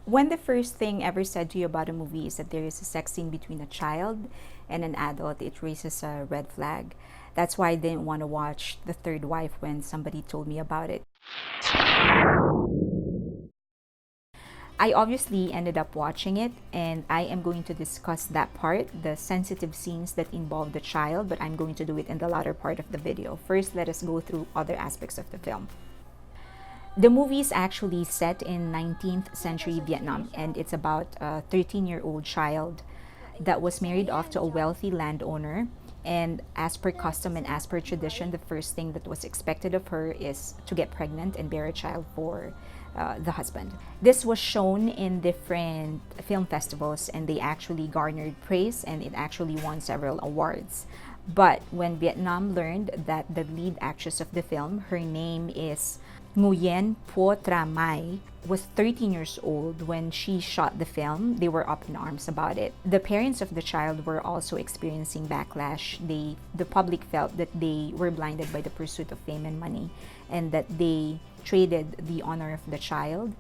When the first thing ever said to you about a movie is that there is a sex scene between a child and an adult, it raises a red flag. That's why I didn't want to watch The Third Wife when somebody told me about it. I obviously ended up watching it, and I am going to discuss that part, the sensitive scenes that involve the child, but I'm going to do it in the latter part of the video. First, let us go through other aspects of the film. The movie is actually set in 19th century Vietnam, and it's about a 13-year-old child that was married off to a wealthy landowner. And as per custom and as per tradition, the first thing that was expected of her is to get pregnant and bear a child for the husband. This was shown in different film festivals, and they actually garnered praise, and it actually won several awards. But when Vietnam learned that the lead actress of the film, her name is Nguyen Po Tra Mai, was 13 years old when she shot the film, they were up in arms about it. The parents of the child were also experiencing backlash. The public felt that they were blinded by the pursuit of fame and money, and that they traded the honor of the child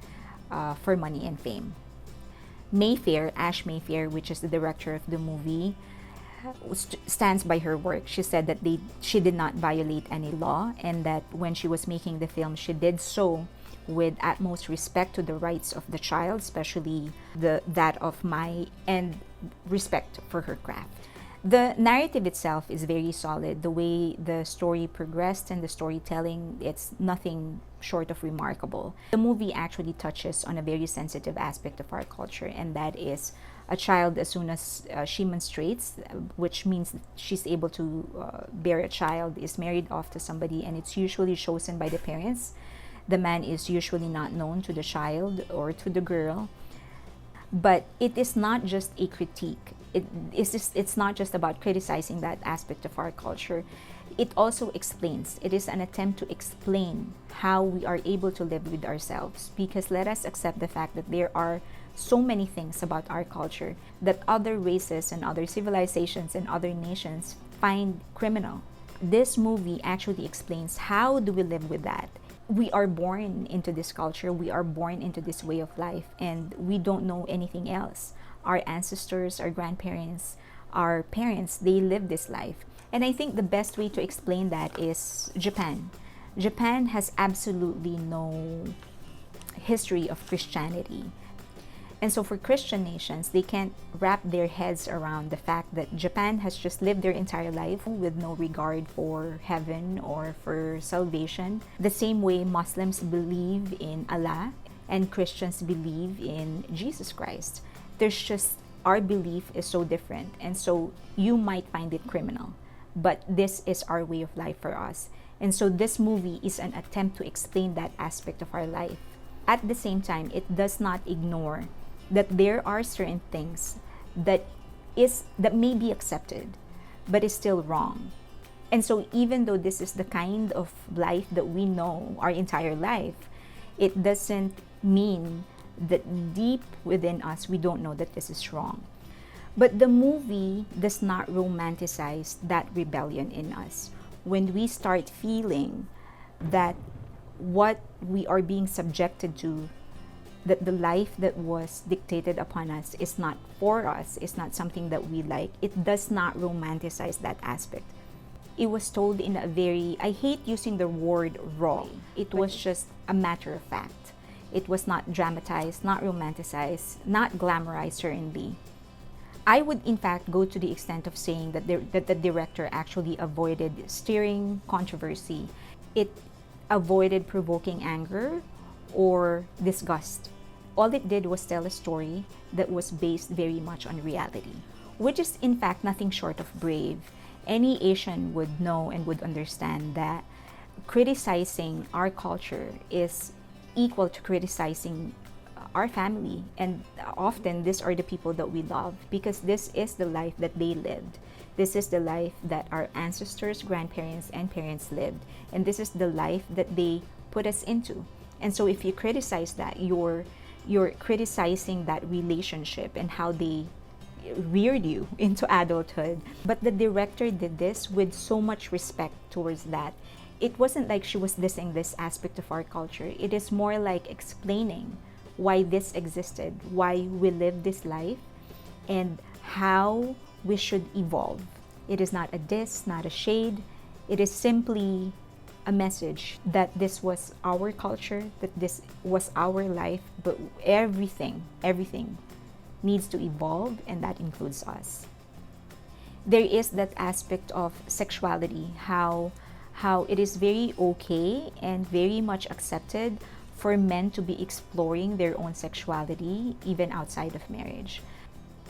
for money and fame. Ash Mayfair, which is the director of the movie, stands by her work. She said that she did not violate any law, and that when she was making the film, she did so with utmost respect to the rights of the child, especially that of Mai, and respect for her craft. The narrative itself is very solid. The way the story progressed and the storytelling, it's nothing short of remarkable. The movie actually touches on a very sensitive aspect of our culture, and that is a child as soon as she menstruates, which means she's able to bear a child, is married off to somebody, and it's usually chosen by the parents. The man is usually not known to the child or to the girl. But it is not just a critique. It's not just about criticizing that aspect of our culture. It also explains. It is an attempt to explain how we are able to live with ourselves. Because let us accept the fact that there are so many things about our culture that other races and other civilizations and other nations find criminal. This movie actually explains how do we live with that. We are born into this culture, we are born into this way of life, and we don't know anything else. Our ancestors, our grandparents, our parents, they live this life. And I think the best way to explain that is Japan. Japan has absolutely no history of Christianity. And so for Christian nations, they can't wrap their heads around the fact that Japan has just lived their entire life with no regard for heaven or for salvation. The same way Muslims believe in Allah and Christians believe in Jesus Christ. There's just, our belief is so different. And so you might find it criminal, but this is our way of life for us. And so this movie is an attempt to explain that aspect of our life. At the same time, it does not ignore that there are certain things that may be accepted but is still wrong. And so even though this is the kind of life that we know our entire life, it doesn't mean that deep within us we don't know that this is wrong. But the movie does not romanticize that rebellion in us. When we start feeling that what we are being subjected to, that the life that was dictated upon us is not for us, is not something that we like, it does not romanticize that aspect. It was told in a very, I hate using the word raw, it was just a matter of fact. It was not dramatized, not romanticized, not glamorized certainly. I would in fact go to the extent of saying that the director actually avoided stirring controversy. It avoided provoking anger or disgust. All it did was tell a story that was based very much on reality, which is in fact nothing short of brave. Any Asian would know and would understand that criticizing our culture is equal to criticizing our family, and often these are the people that we love, because this is the life that they lived. This is the life that our ancestors, grandparents, and parents lived, and this is the life that they put us into. And so if you criticize that, you're criticizing that relationship and how they reared you into adulthood. But the director did this with so much respect towards that. It wasn't like she was dissing this aspect of our culture. It is more like explaining why this existed, why we live this life, and how we should evolve. It is not a diss, not a shade. It is simply a message that this was our culture, that this was our life, but everything needs to evolve, and that includes us. There is that aspect of sexuality, how it is very okay and very much accepted for men to be exploring their own sexuality even outside of marriage.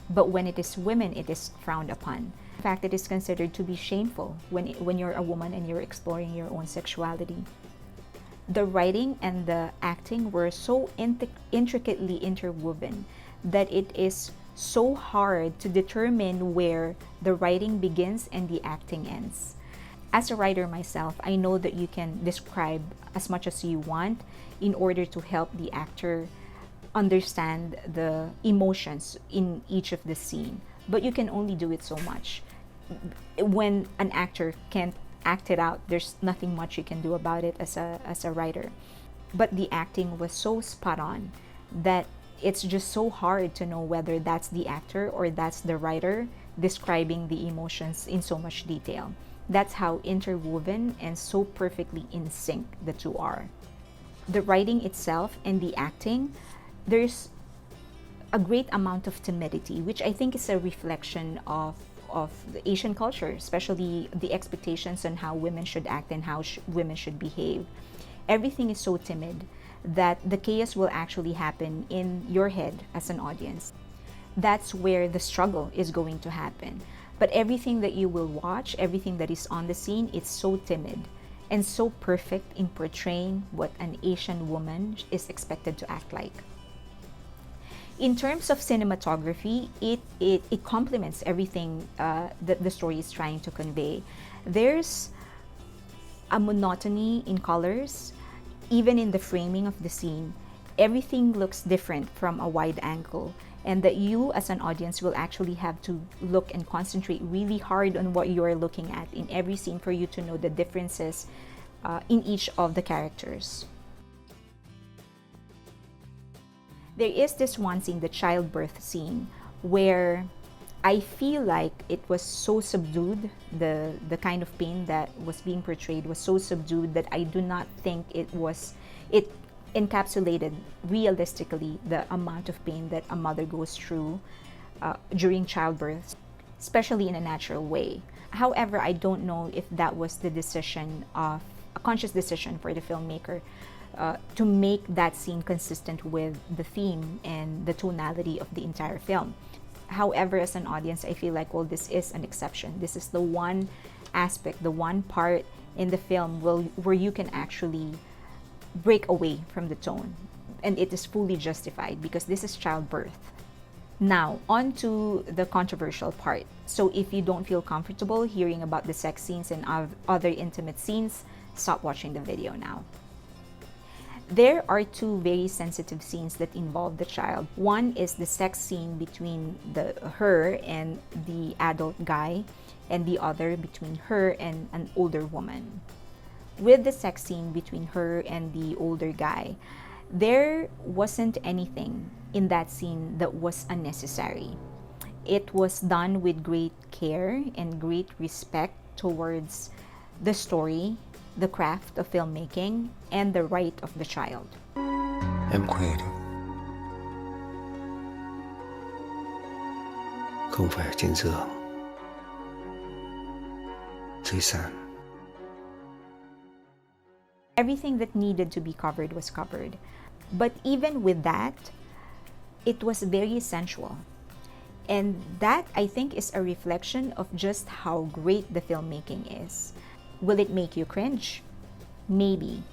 But when it is women, it is frowned upon. In fact, it is considered to be shameful when you're a woman and you're exploring your own sexuality. The writing and the acting were so intricately interwoven that it is so hard to determine where the writing begins and the acting ends. As a writer myself, I know that you can describe as much as you want in order to help the actor understand the emotions in each of the scene, but you can only do it so much. When an actor can't act it out, there's nothing much you can do about it as a writer. But the acting was so spot on that it's just so hard to know whether that's the actor or that's the writer describing the emotions in so much detail. That's how interwoven and so perfectly in sync the two are. The writing itself and the acting, there's a great amount of timidity, which I think is a reflection of the Asian culture, especially the expectations on how women should act and how women should behave. Everything is so timid that the chaos will actually happen in your head as an audience. That's where the struggle is going to happen. But everything that you will watch, everything that is on the scene, it's so timid and so perfect in portraying what an Asian woman is expected to act like. In terms of cinematography, it complements everything that the story is trying to convey. There's a monotony in colors, even in the framing of the scene. Everything looks different from a wide angle, and that you as an audience will actually have to look and concentrate really hard on what you are looking at in every scene for you to know the differences in each of the characters. There is this one scene, the childbirth scene, where I feel like it was so subdued, the kind of pain that was being portrayed was so subdued that I do not think it encapsulated realistically the amount of pain that a mother goes through during childbirth, especially in a natural way. However, I don't know if that was the decision of a conscious decision for the filmmaker to make that scene consistent with the theme and the tonality of the entire film. However, as an audience, I feel like, well, this is an exception. This is the one aspect, the one part in the film where you can actually break away from the tone. And it is fully justified because this is childbirth. Now, on to the controversial part. So if you don't feel comfortable hearing about the sex scenes and other intimate scenes, stop watching the video now. There are two very sensitive scenes that involve the child. One is the sex scene between her and the adult guy, and the other between her and an older woman. With the sex scene between her and the older guy, there wasn't anything in that scene that was unnecessary. It was done with great care and great respect towards the story, the craft of filmmaking, and the right of the child. Em khỏe đi. Không phải trên giường, dưới sàn. Everything that needed to be covered was covered. But even with that, it was very sensual. And that, I think, is a reflection of just how great the filmmaking is. Will it make you cringe? Maybe.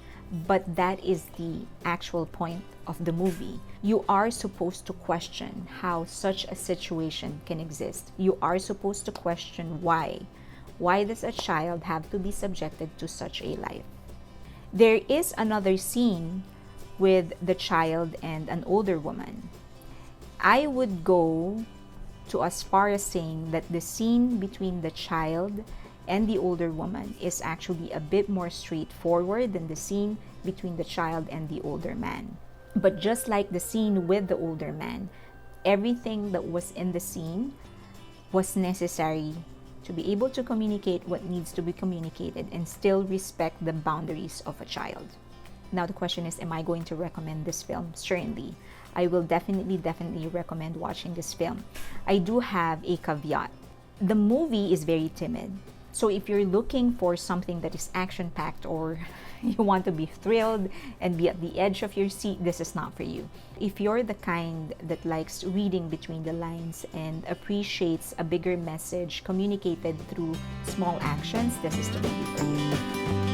But that is the actual point of the movie. You are supposed to question how such a situation can exist. You are supposed to question why. Why does a child have to be subjected to such a life? There is another scene with the child and an older woman. I would go to as far as saying that the scene between the child and the older woman is actually a bit more straightforward than the scene between the child and the older man. But just like the scene with the older man, everything that was in the scene was necessary to be able to communicate what needs to be communicated and still respect the boundaries of a child. Now the question is, am I going to recommend this film? Certainly. I will definitely recommend watching this film. I do have a caveat. The movie is very timid. So if you're looking for something that is action-packed, or you want to be thrilled and be at the edge of your seat, this is not for you. If you're the kind that likes reading between the lines and appreciates a bigger message communicated through small actions, this is the movie for you.